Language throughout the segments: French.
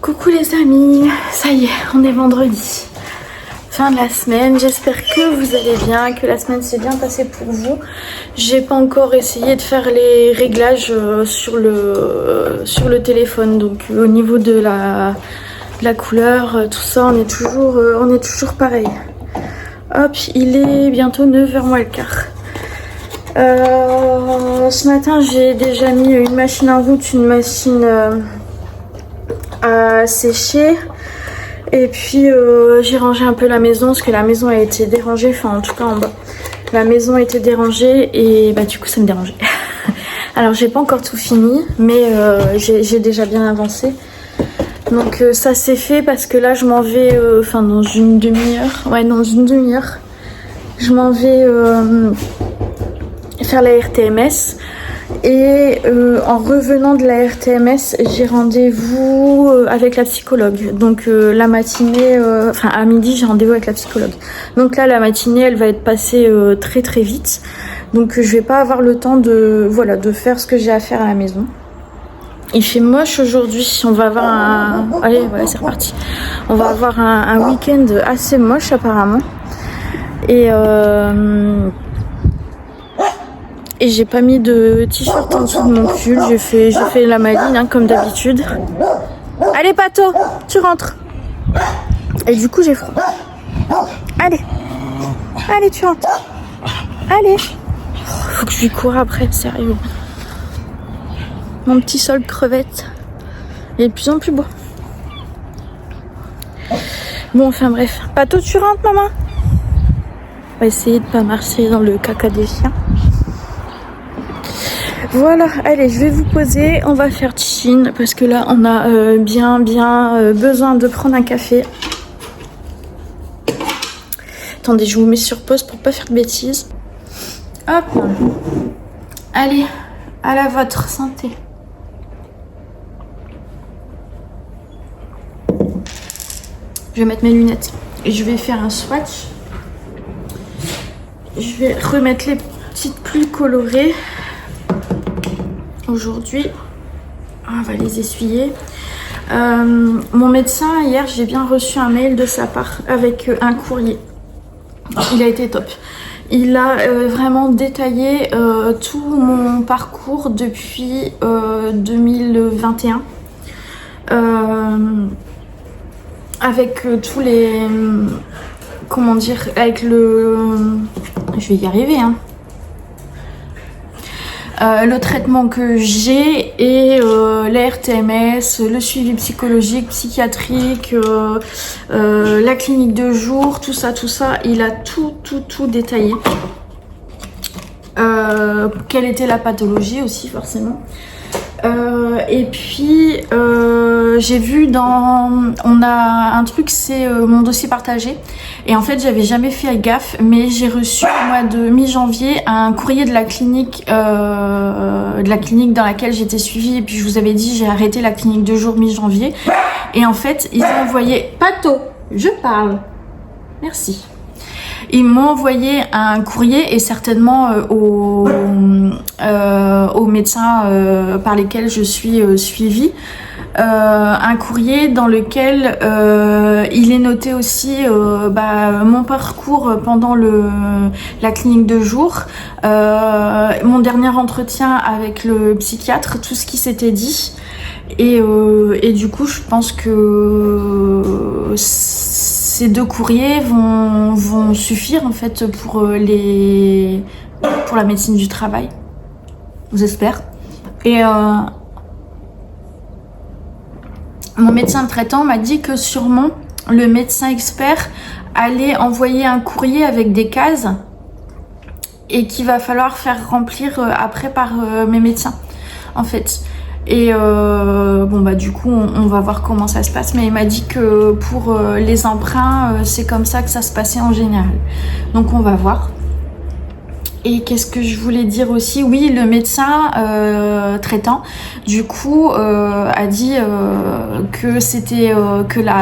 Coucou les amis, ça y est, on est vendredi. Fin de la semaine, j'espère que vous allez bien, que la semaine s'est bien passée pour vous. J'ai pas encore essayé de faire les réglages sur le téléphone, donc au niveau de la couleur, tout ça, on est toujours pareil. Hop, il est bientôt 9h moins le quart. Ce matin, j'ai déjà mis une machine en route, une machine à sécher. Et puis j'ai rangé un peu la maison parce que la maison a été dérangée, enfin en tout cas en bas. La maison a été dérangée et bah du coup ça me dérangeait. Alors j'ai pas encore tout fini, mais j'ai déjà bien avancé. Donc ça c'est fait parce que là je m'en vais, enfin dans une demi-heure. Ouais, dans une demi-heure. Je m'en vais faire la RTMS. Et en revenant de la RTMS, j'ai rendez-vous avec la psychologue. Donc la matinée, enfin à midi, j'ai rendez-vous avec la psychologue. Donc là, la matinée, elle va être passée très très vite. Donc je vais pas avoir le temps de faire ce que j'ai à faire à la maison. Il fait moche aujourd'hui. On va avoir un... Allez, voilà, c'est reparti. On va avoir un week-end assez moche apparemment. Et j'ai pas mis de t-shirt en dessous de mon pull. J'ai fait la maline hein, comme d'habitude. Allez Pato, tu rentres. Et du coup j'ai froid. Allez, tu rentres. Allez. Faut que je lui cours après, sérieux. Mon petit sol crevette. Il est de plus en plus beau. Bon, enfin bref. Pato, tu rentres, maman. On va essayer de pas marcher dans le caca des chiens. Voilà, allez, je vais vous poser, on va faire chill parce que là on a bien besoin de prendre un café. Attendez, je vous mets sur pause pour pas faire de bêtises. Hop, allez, à la vôtre santé. Je vais mettre mes lunettes et je vais faire un swatch. Je vais remettre les petites pluies colorées. Aujourd'hui, on va les essuyer. Mon médecin, hier, j'ai bien reçu un mail de sa part avec un courrier. Il a été top. Il a vraiment détaillé tout mon parcours depuis 2021. Avec tous les... Comment dire? Avec le... Je vais y arriver, hein. Le traitement que j'ai et la RTMS, le suivi psychologique, psychiatrique, la clinique de jour, tout ça, il a tout détaillé. Quelle était la pathologie aussi forcément. Et puis j'ai vu on a un truc, c'est mon dossier partagé et en fait j'avais jamais fait gaffe, mais j'ai reçu au mois de mi-janvier un courrier de la clinique dans laquelle j'étais suivie, et puis je vous avais dit j'ai arrêté la clinique de jour mi-janvier, et en fait ils ont envoyé... Pato, je parle, merci. Ils m'ont envoyé un courrier, et certainement aux médecins par lesquels je suis suivie, un courrier dans lequel il est noté aussi mon parcours pendant la clinique de jour, mon dernier entretien avec le psychiatre, tout ce qui s'était dit. Et du coup, je pense que ces deux courriers vont suffire en fait pour la médecine du travail, j'espère. Et mon médecin traitant m'a dit que sûrement le médecin expert allait envoyer un courrier avec des cases et qu'il va falloir faire remplir après par mes médecins en fait. Et du coup on va voir comment ça se passe, mais il m'a dit que pour les emprunts c'est comme ça que ça se passait en général, donc on va voir. Et qu'est-ce que je voulais dire aussi? Oui, le médecin traitant du coup a dit que c'était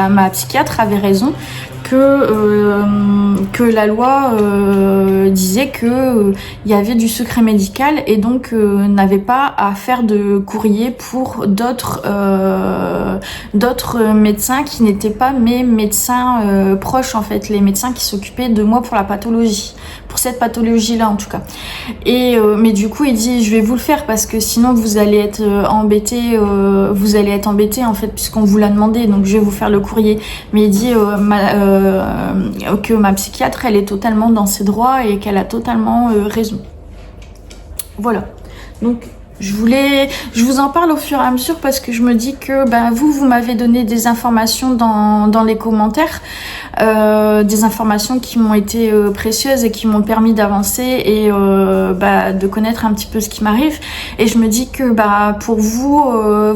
ma psychiatre avait raison, que la loi disait que il y avait du secret médical et donc n'avait pas à faire de courrier pour d'autres médecins qui n'étaient pas mes médecins proches en fait, les médecins qui s'occupaient de moi pour la pathologie, pour cette pathologie là en tout cas. Et mais du coup il dit je vais vous le faire parce que sinon vous allez être embêtés en fait puisqu'on vous l'a demandé, donc je vais vous faire le courrier. Mais il dit que ma psychiatre elle est totalement dans ses droits et qu'elle a totalement raison. Voilà, donc je vous en parle au fur et à mesure parce que je me dis que vous m'avez donné des informations dans les commentaires, des informations qui m'ont été précieuses et qui m'ont permis d'avancer et de connaître un petit peu ce qui m'arrive. Et je me dis que pour vous,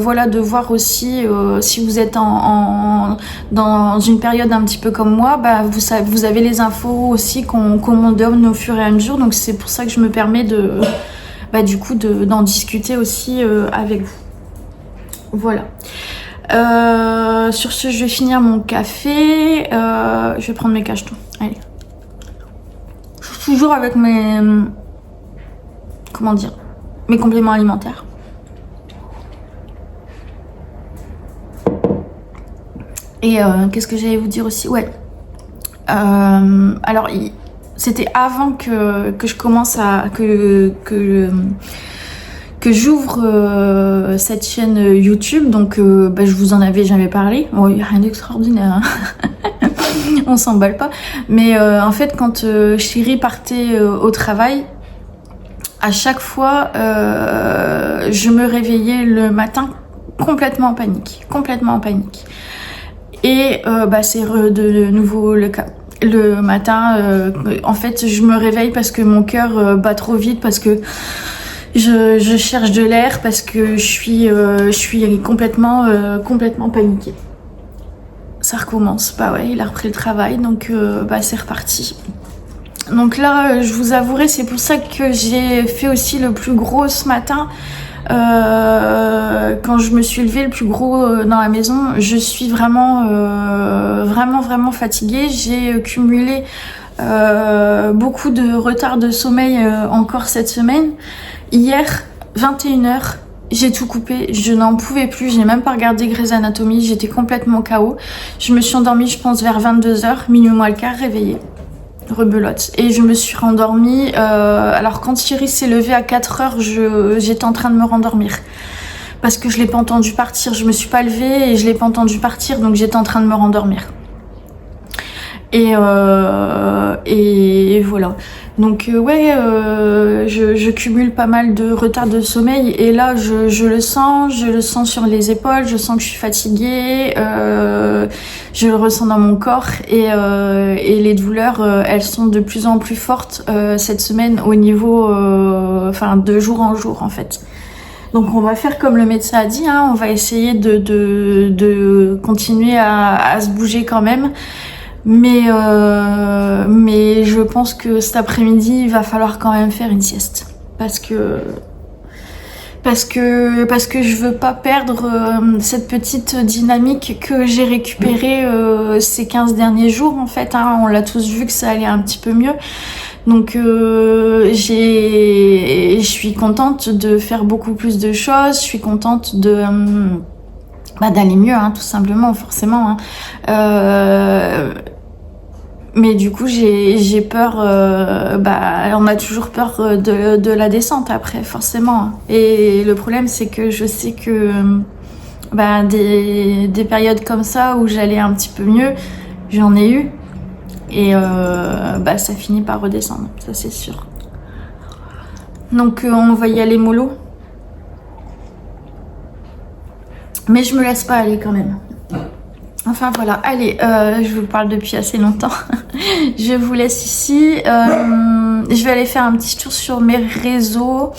voilà, de voir aussi si vous êtes dans une période un petit peu comme moi, vous avez les infos aussi qu'on me donne au fur et à mesure. Donc c'est pour ça que je me permets d'en discuter aussi avec vous. Voilà. Sur ce, je vais finir mon café. Je vais prendre mes cachetons. Allez. Je suis toujours avec mes compléments alimentaires. Et qu'est-ce que j'allais vous dire aussi? Ouais. Alors, c'était avant que je commence que j'ouvre cette chaîne YouTube, donc je vous en avais jamais parlé. Bon, il n'y a rien d'extraordinaire, hein. On s'emballe pas. Mais en fait, quand Chérie partait au travail, à chaque fois, je me réveillais le matin complètement en panique. Et c'est de nouveau le cas. Le matin, en fait, je me réveille parce que mon cœur bat trop vite, parce que je cherche de l'air, parce que je suis complètement paniquée. Ça recommence. Il a repris le travail, donc c'est reparti. Donc là, je vous avouerai, c'est pour ça que j'ai fait aussi le plus gros ce matin. Quand je me suis levée le plus gros dans la maison, je suis vraiment fatiguée. J'ai cumulé beaucoup de retard de sommeil encore cette semaine. Hier, 21h, j'ai tout coupé, je n'en pouvais plus, j'ai même pas regardé Grey's Anatomy, j'étais complètement KO. Je me suis endormie, je pense, vers 22h, minuit moins le quart, réveillée. Rebelote. Et je me suis rendormie. Alors quand Thierry s'est levé à 4h, j'étais en train de me rendormir. Parce que je l'ai pas entendu partir. Je me suis pas levée et je l'ai pas entendu partir, donc j'étais en train de me rendormir. Et voilà. Donc je cumule pas mal de retard de sommeil et là je le sens sur les épaules, je sens que je suis fatiguée, je le ressens dans mon corps et les douleurs elles sont de plus en plus fortes cette semaine au niveau de jour en jour en fait. Donc on va faire comme le médecin a dit, hein, on va essayer de continuer à se bouger quand même. Mais je pense que cet après-midi, il va falloir quand même faire une sieste. Parce que je veux pas perdre cette petite dynamique que j'ai récupérée ces 15 derniers jours en fait. Hein. On l'a tous vu que ça allait un petit peu mieux. Donc je suis contente de faire beaucoup plus de choses. Je suis contente d'aller mieux, hein, tout simplement, forcément. Hein. Mais du coup, j'ai peur. On a toujours peur de la descente après, forcément. Hein. Et le problème, c'est que je sais que des périodes comme ça où j'allais un petit peu mieux, j'en ai eu. Et ça finit par redescendre, ça c'est sûr. Donc on va y aller mollo. Mais je me laisse pas aller quand même. Enfin voilà, allez, je vous parle depuis assez longtemps. Je vous laisse ici. Je vais aller faire un petit tour sur mes réseaux.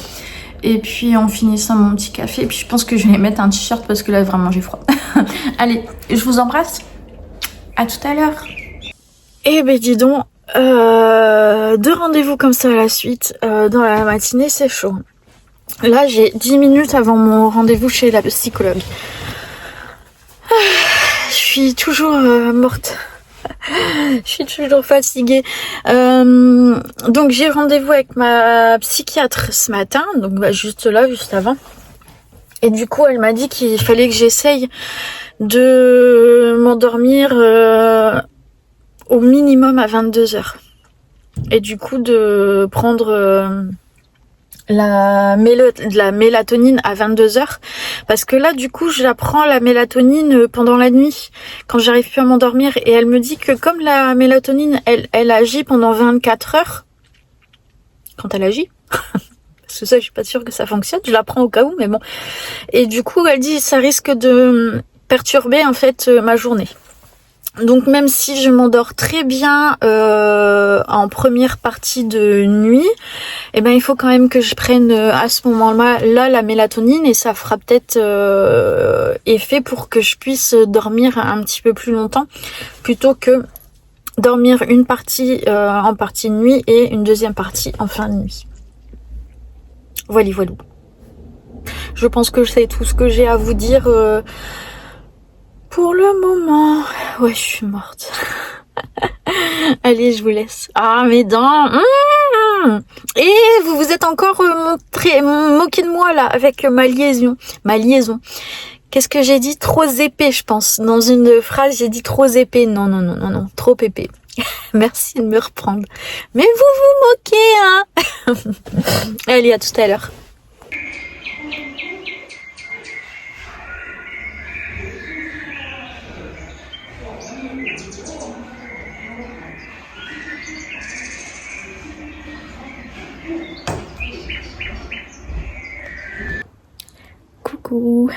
Et puis en finissant mon petit café. Et puis je pense que je vais mettre un t-shirt parce que là vraiment j'ai froid. Allez, je vous embrasse. À tout à l'heure. Eh ben dis donc, 2 rendez-vous comme ça à la suite. Dans la matinée, c'est chaud. Là, j'ai 10 minutes avant mon rendez-vous chez la psychologue. Je suis toujours morte. Je suis toujours fatiguée. Donc j'ai rendez-vous avec ma psychiatre ce matin, donc bah, juste là, juste avant. Et du coup, elle m'a dit qu'il fallait que j'essaye de m'endormir au minimum à 22h. Et du coup, de prendre la mélatonine à 22h. Parce que là, du coup, je la prends la mélatonine pendant la nuit, quand j'arrive plus à m'endormir. Et elle me dit que comme la mélatonine, elle agit pendant 24 heures, quand elle agit, parce que ça, je suis pas sûre que ça fonctionne, je la prends au cas où, mais bon. Et du coup, elle dit, ça risque de perturber, en fait, ma journée. Donc même si je m'endors très bien en première partie de nuit, eh ben il faut quand même que je prenne à ce moment-là la mélatonine et ça fera peut-être effet pour que je puisse dormir un petit peu plus longtemps plutôt que dormir une partie en partie de nuit et une deuxième partie en fin de nuit. Voilà, voilà. Je pense que c'est tout ce que j'ai à vous dire pour le moment. Ouais, je suis morte. Allez, je vous laisse. Ah, mes dents. Et vous vous êtes encore moqué de moi là avec ma liaison. Qu'est-ce que j'ai dit? Trop épais, je pense. Dans une phrase, j'ai dit trop épais. Non. Trop épais. Merci de me reprendre. Mais vous vous moquez, hein. Allez, à tout à l'heure. Coucou.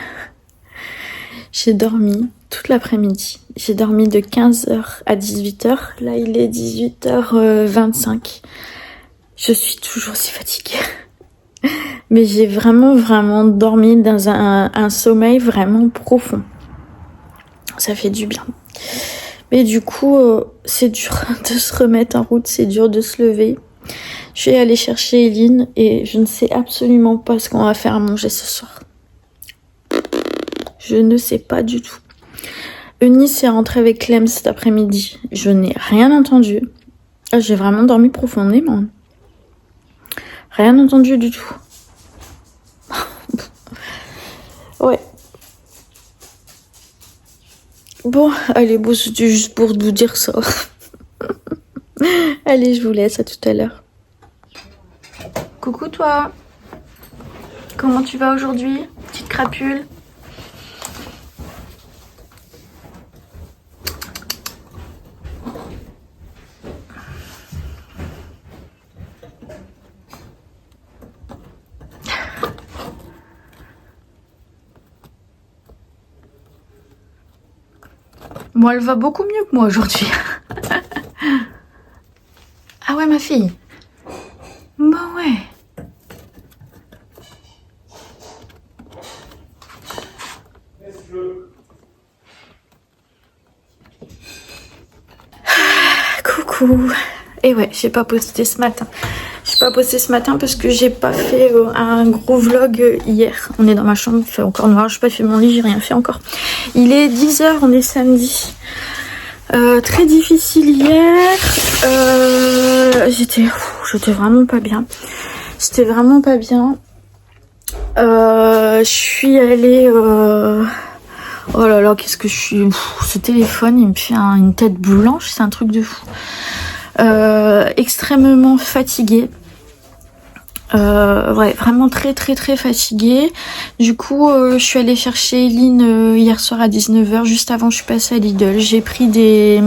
J'ai dormi toute l'après-midi. J'ai dormi de 15h à 18h. Là, il est 18h25. Je suis toujours si fatiguée. Mais j'ai vraiment dormi dans un sommeil vraiment profond. Ça fait du bien. Mais du coup, c'est dur de se remettre en route. C'est dur de se lever. Je vais aller chercher Eline et je ne sais absolument pas ce qu'on va faire à manger ce soir. Je ne sais pas du tout. Eunice est rentrée avec Clem cet après-midi. Je n'ai rien entendu. J'ai vraiment dormi profondément. Rien entendu du tout. Ouais. Bon, allez, bon, c'était juste pour vous dire ça. Allez, je vous laisse, à tout à l'heure. Coucou toi. Comment tu vas aujourd'hui, petite crapule? Moi, elle va beaucoup mieux que moi aujourd'hui. Ah ouais, ma fille. Bah ouais. Coucou. Et ouais, j'ai pas posté ce matin. Parce que j'ai pas fait un gros vlog hier. On est dans ma chambre, il fait encore noir. J'ai pas fait mon lit, j'ai rien fait encore. Il est 10h, on est samedi. Très difficile hier. J'étais vraiment pas bien. Je suis allée... Oh là là, qu'est-ce que je suis... ce téléphone, il me fait une tête blanche, c'est un truc de fou. Extrêmement fatiguée. Ouais, vraiment très fatiguée. Du coup, je suis allée chercher Eline hier soir à 19h. Juste avant, je suis passée à Lidl. J'ai pris des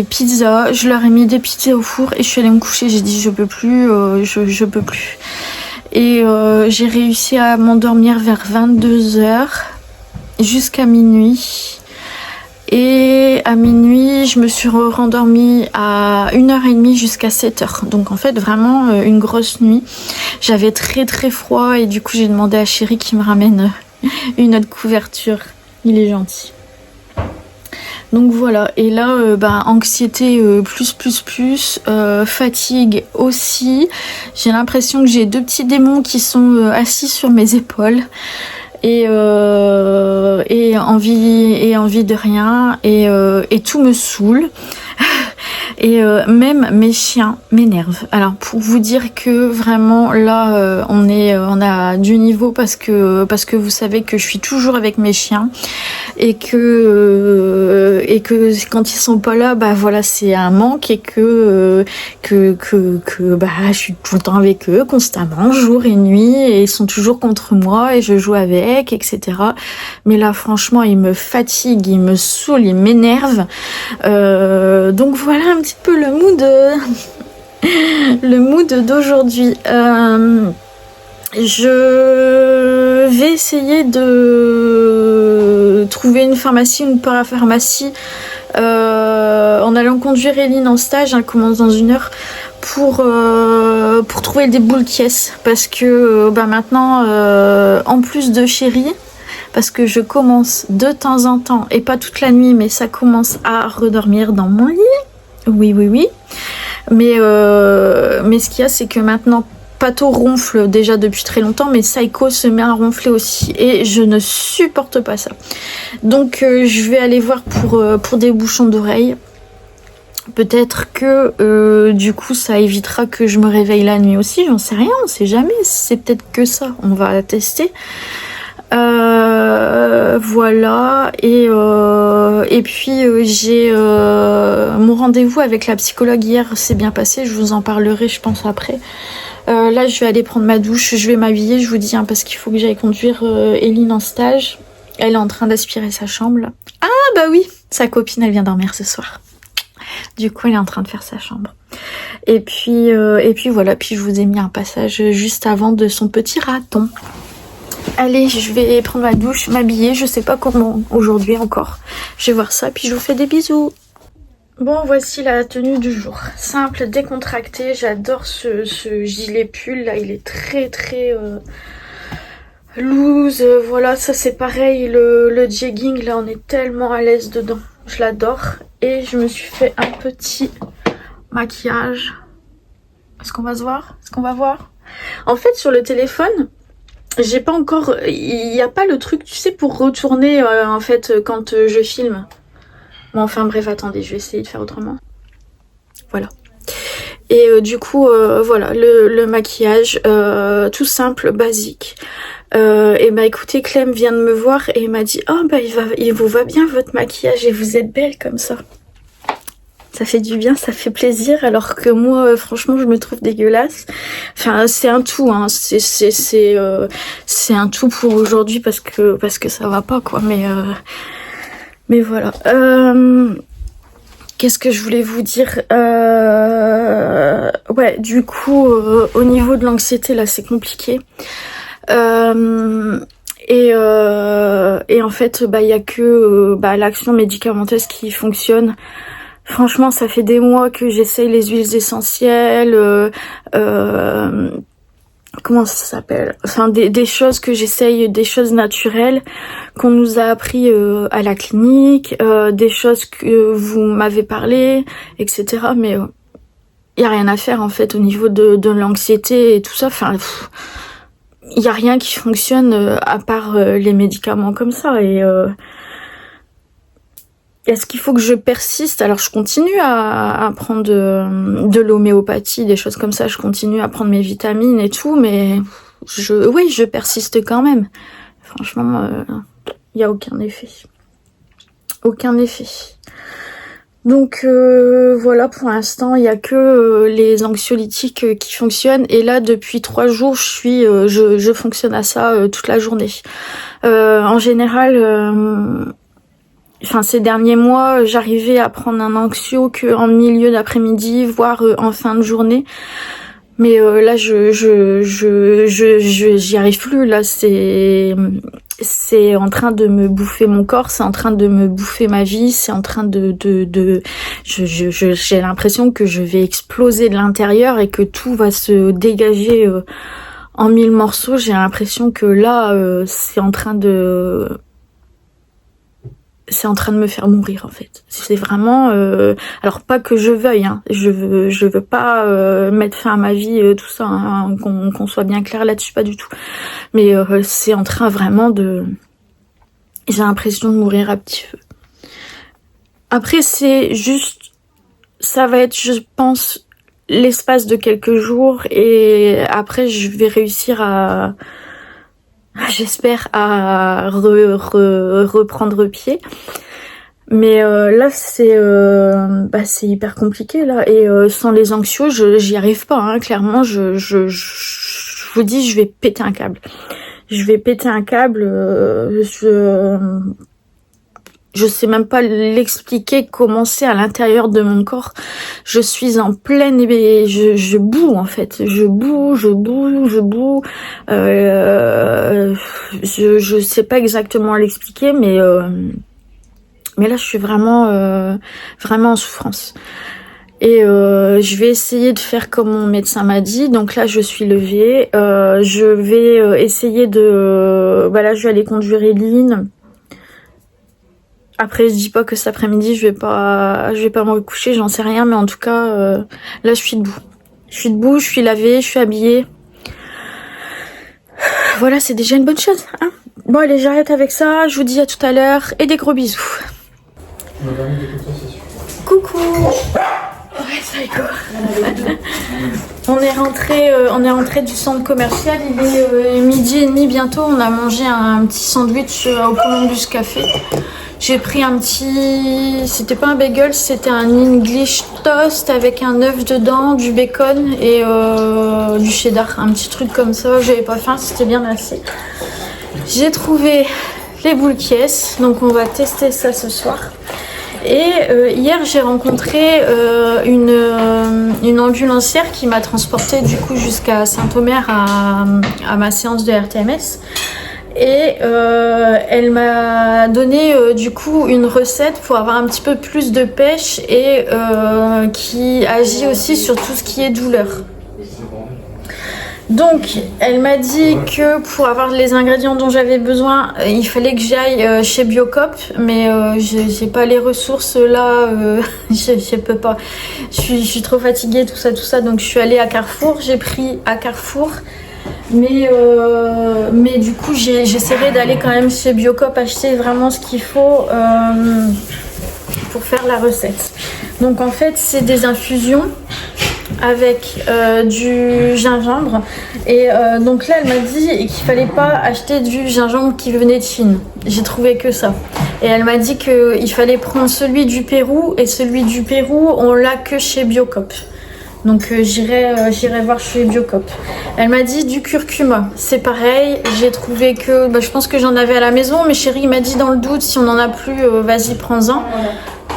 pizzas. Je leur ai mis des pizzas au four et je suis allée me coucher. J'ai dit je peux plus, je peux plus. Et j'ai réussi à m'endormir vers 22h jusqu'à minuit. Et à minuit, je me suis rendormie à 1h30 jusqu'à 7h. Donc en fait, vraiment une grosse nuit. J'avais très froid et du coup, j'ai demandé à Chéri qui me ramène une autre couverture. Il est gentil. Donc voilà. Et là, anxiété plus. Fatigue aussi. J'ai l'impression que j'ai deux petits démons qui sont assis sur mes épaules. et envie de rien et tout me saoule. Et même mes chiens m'énervent. Alors pour vous dire que vraiment là on a du niveau parce que vous savez que je suis toujours avec mes chiens et que quand ils sont pas là bah voilà c'est un manque et que bah je suis tout le temps avec eux constamment jour et nuit et ils sont toujours contre moi et je joue avec etc. Mais là franchement ils me fatiguent, ils me saoulent, ils m'énervent. Donc voilà un petit peu le mood d'aujourd'hui. Je vais essayer de trouver une pharmacie, une parapharmacie en allant conduire Eline en stage, elle commence dans 1 heure pour trouver des boules caisses parce que maintenant en plus de Chérie parce que je commence de temps en temps, et pas toute la nuit, mais ça commence à redormir dans mon lit. Oui. Mais ce qu'il y a, c'est que maintenant, Pato ronfle déjà depuis très longtemps, mais Psycho se met à ronfler aussi. Et je ne supporte pas ça. Donc, je vais aller voir pour des bouchons d'oreilles. Peut-être que du coup, ça évitera que je me réveille la nuit aussi. J'en sais rien, on sait jamais. C'est peut-être que ça. On va tester. Voilà et puis j'ai mon rendez-vous avec la psychologue hier s'est bien passé, je vous en parlerai je pense après. Là je vais aller prendre ma douche, je vais m'habiller, je vous dis parce qu'il faut que j'aille conduire Eline en stage. Elle est en train d'aspirer sa chambre là. Ah bah oui, sa copine elle vient dormir ce soir. Du coup elle est en train de faire sa chambre. Et puis voilà, puis je vous ai mis un passage juste avant de son petit raton. Allez, je vais prendre ma douche, m'habiller, je sais pas comment aujourd'hui encore. Je vais voir ça, puis je vous fais des bisous. Bon, voici la tenue du jour. Simple, décontractée, j'adore ce gilet pull, là, il est très loose. Voilà, ça c'est pareil, le jegging, là, on est tellement à l'aise dedans. Je l'adore. Et je me suis fait un petit maquillage. Est-ce qu'on va se voir? Est-ce qu'on va voir? En fait, sur le téléphone... j'ai pas encore, il n'y a pas le truc, tu sais, pour retourner en fait quand je filme. Bon, enfin bref, attendez, je vais essayer de faire autrement. Voilà. Et du coup, voilà, le maquillage, tout simple, basique. Et bah écoutez, Clem vient de me voir et m'a dit « Oh bah il vous va bien votre maquillage et vous êtes belle comme ça ». Ça fait du bien, ça fait plaisir, alors que moi, franchement, je me trouve dégueulasse. Enfin, c'est un tout, hein. C'est un tout pour aujourd'hui parce que ça va pas, quoi. Mais voilà. Qu'est-ce que je voulais vous dire? Ouais, du coup, au niveau de l'anxiété, là, c'est compliqué. Et en fait, bah, il y a que l'action médicamenteuse qui fonctionne. Franchement, ça fait des mois que j'essaye les huiles essentielles, comment ça s'appelle? Enfin, des choses que j'essaye, des choses naturelles qu'on nous a appris à la clinique, des choses que vous m'avez parlé, etc. Mais y a rien à faire en fait au niveau de l'anxiété et tout ça. Enfin, y a rien qui fonctionne à part les médicaments comme ça et est-ce qu'il faut que je persiste? Alors je continue à prendre de l'homéopathie, des choses comme ça, je continue à prendre mes vitamines et tout, mais je persiste quand même. Franchement, il n'y a aucun effet. Aucun effet. Donc voilà, pour l'instant, il n'y a que les anxiolytiques qui fonctionnent. Et là, depuis 3 jours, je fonctionne à ça toute la journée. En général... Enfin, ces derniers mois, j'arrivais à prendre un anxio qu'en milieu d'après-midi, voire en fin de journée. Mais là, j'y arrive plus. Là, c'est en train de me bouffer mon corps, c'est en train de me bouffer ma vie, c'est en train j'ai l'impression que je vais exploser de l'intérieur et que tout va se dégager en 1000 morceaux. J'ai l'impression que là, c'est en train de me faire mourir en fait. C'est vraiment alors pas que je veuille hein. Je veux pas mettre fin à ma vie tout ça hein, qu'on soit bien clair là-dessus, pas du tout. Mais c'est en train vraiment de... J'ai l'impression de mourir à petit feu. Après, c'est juste... Ça va être, je pense, l'espace de quelques jours. Et après, je vais réussir à... J'espère à reprendre pied. Mais là, c'est hyper compliqué, là. Et sans les anxios, j'y arrive pas. Hein. Clairement, je vous dis, je vais péter un câble. Je vais péter un câble. Je sais même pas l'expliquer comment c'est à l'intérieur de mon corps. Je suis en pleine... Je boue, en fait. Je boue. Je sais pas exactement l'expliquer, mais là, je suis vraiment en souffrance. Et je vais essayer de faire comme mon médecin m'a dit. Donc là, je suis levée. Je vais essayer de... là, je vais aller conduire Eline. Après, je dis pas que cet après-midi, je vais pas me recoucher, j'en sais rien. Mais en tout cas, là, je suis debout. Je suis lavée, je suis habillée. Voilà, c'est déjà une bonne chose. Hein. Bon, allez, j'arrête avec ça. Je vous dis à tout à l'heure. Et des gros bisous. Coucou. Ouais, ça rigole. On est rentré du centre commercial. Il est 12h30 bientôt. On a mangé un petit sandwich au Columbus Café. J'ai pris un petit... C'était pas un bagel, c'était un English toast avec un œuf dedans, du bacon et du cheddar. Un petit truc comme ça. J'avais pas faim, c'était bien assez. J'ai trouvé les boules Kies, donc on va tester ça ce soir. Et hier, j'ai rencontré une ambulancière qui m'a transportée du coup jusqu'à Saint-Omer à ma séance de RTMS. Et elle m'a donné du coup une recette pour avoir un petit peu plus de pêche et qui agit aussi sur tout ce qui est douleur. Donc, elle m'a dit que pour avoir les ingrédients dont j'avais besoin, il fallait que j'aille chez Biocop, mais j'ai pas les ressources là, je peux pas. Je suis trop fatiguée, tout ça, donc je suis allée à Carrefour, j'ai pris à Carrefour, mais du coup j'essaierai d'aller quand même chez Biocop acheter vraiment ce qu'il faut pour faire la recette. Donc en fait, c'est des infusions avec du gingembre et donc là elle m'a dit qu'il fallait pas acheter du gingembre qui venait de Chine. J'ai trouvé que ça et elle m'a dit qu'il fallait prendre celui du Pérou et celui du Pérou on l'a que chez Biocop. Donc j'irai voir chez Biocop. Elle m'a dit du curcuma, c'est pareil. J'ai trouvé que je pense que j'en avais à la maison, mais chérie m'a dit dans le doute si on en a plus, vas-y prends-en.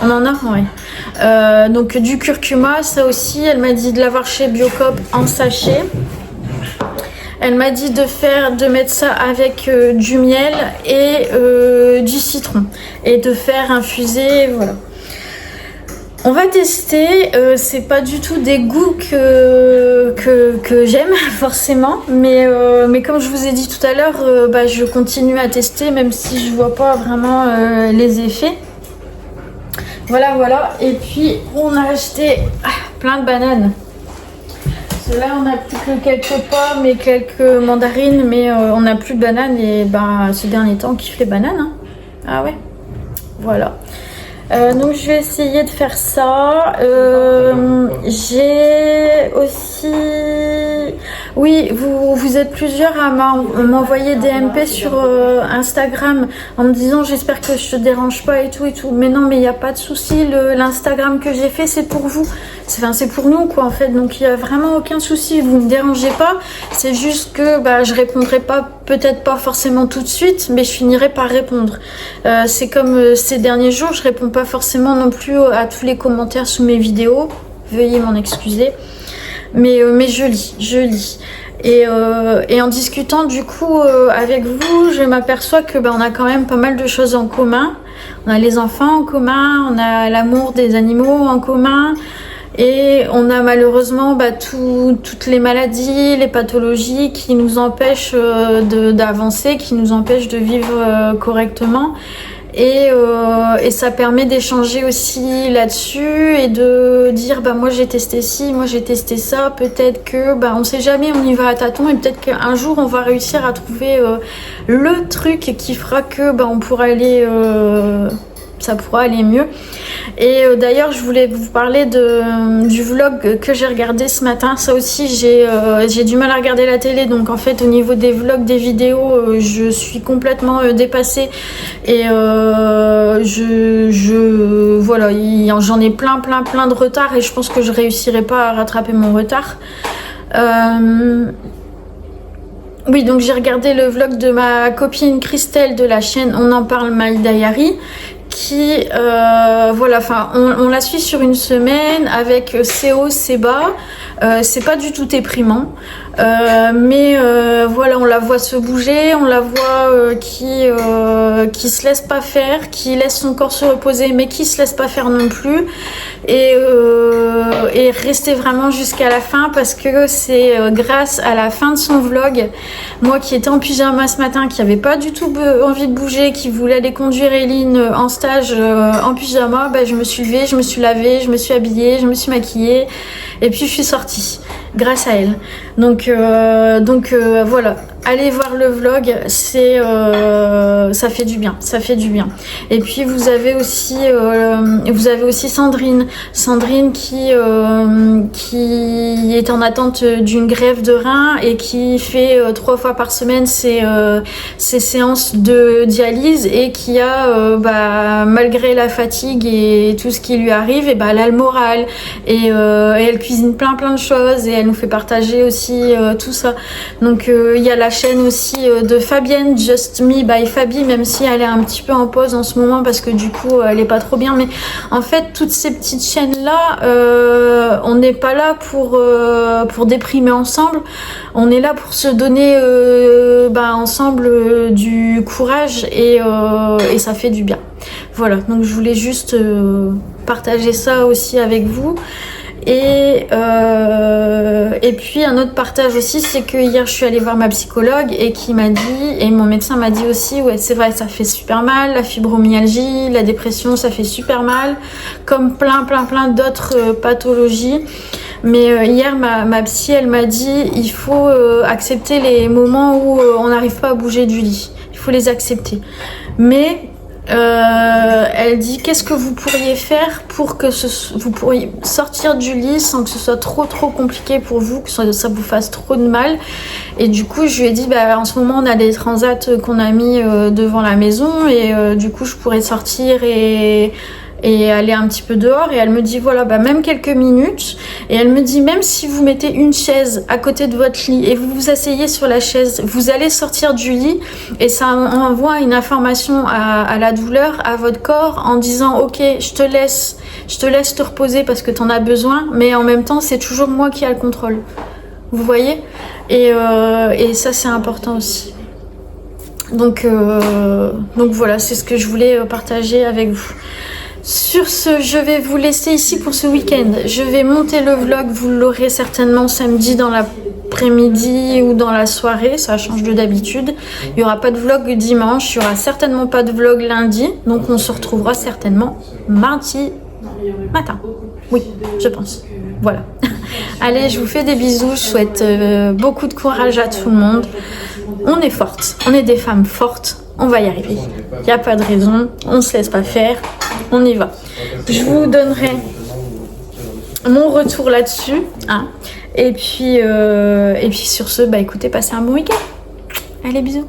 On en a, ouais. Donc du curcuma, ça aussi, elle m'a dit de l'avoir chez Biocop en sachet. Elle m'a dit de mettre ça avec du miel et du citron et de faire infuser, voilà. On va tester, c'est pas du tout des goûts que j'aime forcément, mais comme je vous ai dit tout à l'heure, je continue à tester même si je vois pas vraiment les effets. Voilà, et puis on a acheté plein de bananes. Là on a plus que quelques pommes et quelques mandarines, mais on n'a plus de bananes et ces derniers temps on kiffe les bananes. Hein. Ah ouais, voilà. Donc je vais essayer de faire ça. J'ai aussi... Oui, vous êtes plusieurs à m'envoyer des MP sur Instagram en me disant j'espère que je te dérange pas et tout. Mais non, mais il n'y a pas de souci. L'Instagram que j'ai fait, c'est pour vous. C'est pour nous quoi en fait. Donc il n'y a vraiment aucun souci. Vous me dérangez pas. C'est juste que je répondrai pas, peut-être pas forcément tout de suite, mais je finirai par répondre. C'est comme ces derniers jours, je réponds pas forcément non plus à tous les commentaires sous mes vidéos. Veuillez m'en excuser. Mais je lis. Et en discutant du coup avec vous, je m'aperçois que on a quand même pas mal de choses en commun. On a les enfants en commun, on a l'amour des animaux en commun. Et on a malheureusement toutes les maladies, les pathologies qui nous empêchent d'avancer, qui nous empêchent de vivre correctement. et ça permet d'échanger aussi là-dessus et de dire bah moi j'ai testé ci, moi j'ai testé ça, peut-être que bah on sait jamais, on y va à tâtons et peut-être qu'un jour on va réussir à trouver le truc qui fera que bah on pourra aller ça pourra aller mieux. Et d'ailleurs je voulais vous parler du vlog que j'ai regardé ce matin. Ça aussi j'ai du mal à regarder la télé, donc en fait au niveau des vlogs, des vidéos, je suis complètement dépassée et voilà, j'en ai plein de retard et je pense que je réussirai pas à rattraper mon retard. Oui, donc j'ai regardé le vlog de ma copine Christelle de la chaîne On en parle My Diary, qui voilà, enfin on la suit sur une semaine avec c'est haut, c'est bas, c'est pas du tout déprimant, mais voilà, on la voit se bouger, on la voit qui se laisse pas faire, qui laisse son corps se reposer mais qui se laisse pas faire non plus, et rester vraiment jusqu'à la fin, parce que c'est grâce à la fin de son vlog, moi qui étais en pyjama ce matin, qui avait pas du tout envie de bouger, qui voulait aller conduire Eline en stage en pyjama, bah, je me suis levée, je me suis lavée, je me suis habillée, je me suis maquillée et puis je suis sortie grâce à elle. Donc voilà, allez voir le vlog, c'est ça fait du bien, ça fait du bien. Et puis vous avez aussi Sandrine qui est en attente d'une greffe de rein et qui fait 3 fois par semaine ses séances de dialyse, et qui a malgré la fatigue et tout ce qui lui arrive, et bah elle a le moral, et elle cuisine plein de choses et elle nous fait partager aussi tout ça. Donc il y a la chaîne aussi de Fabienne, Just Me by Fabi, même si elle est un petit peu en pause en ce moment parce que du coup elle est pas trop bien, mais en fait toutes ces petites chaînes là, on n'est pas là pour déprimer ensemble, on est là pour se donner ensemble du courage, et ça fait du bien. Voilà, donc je voulais juste partager ça aussi avec vous. Et puis un autre partage aussi, c'est que hier je suis allée voir ma psychologue et qui m'a dit, et mon médecin m'a dit aussi, ouais c'est vrai, ça fait super mal, la fibromyalgie, la dépression, ça fait super mal, comme plein d'autres pathologies. Mais hier ma psy, elle m'a dit, il faut accepter les moments où on n'arrive pas à bouger du lit, il faut les accepter. Mais elle dit, qu'est-ce que vous pourriez faire pour que vous pourriez sortir du lit sans que ce soit trop compliqué pour vous, que ça vous fasse trop de mal. Et du coup je lui ai dit, en ce moment on a des transats qu'on a mis devant la maison, et du coup je pourrais sortir et aller un petit peu dehors. Et elle me dit voilà, même quelques minutes. Et elle me dit, même si vous mettez une chaise à côté de votre lit et vous vous asseyez sur la chaise, vous allez sortir du lit, et ça envoie une information à la douleur, à votre corps, en disant ok, je te laisse te reposer parce que t'en as besoin, mais en même temps c'est toujours moi qui a le contrôle, vous voyez. Et ça c'est important aussi. Donc voilà, c'est ce que je voulais partager avec vous. Sur ce, je vais vous laisser ici pour ce week-end. Je vais monter le vlog, vous l'aurez certainement samedi dans l'après-midi ou dans la soirée, ça change de d'habitude. Il n'y aura pas de vlog dimanche, il n'y aura certainement pas de vlog lundi, donc on se retrouvera certainement mardi matin. Oui, je pense. Voilà. Allez, je vous fais des bisous, je souhaite beaucoup de courage à tout le monde. On est fortes, on est des femmes fortes. On va y arriver, il n'y a pas de raison, on ne se laisse pas faire, on y va. Je vous donnerai mon retour là-dessus, hein. Et puis sur ce, écoutez, passez un bon week-end. Allez, bisous.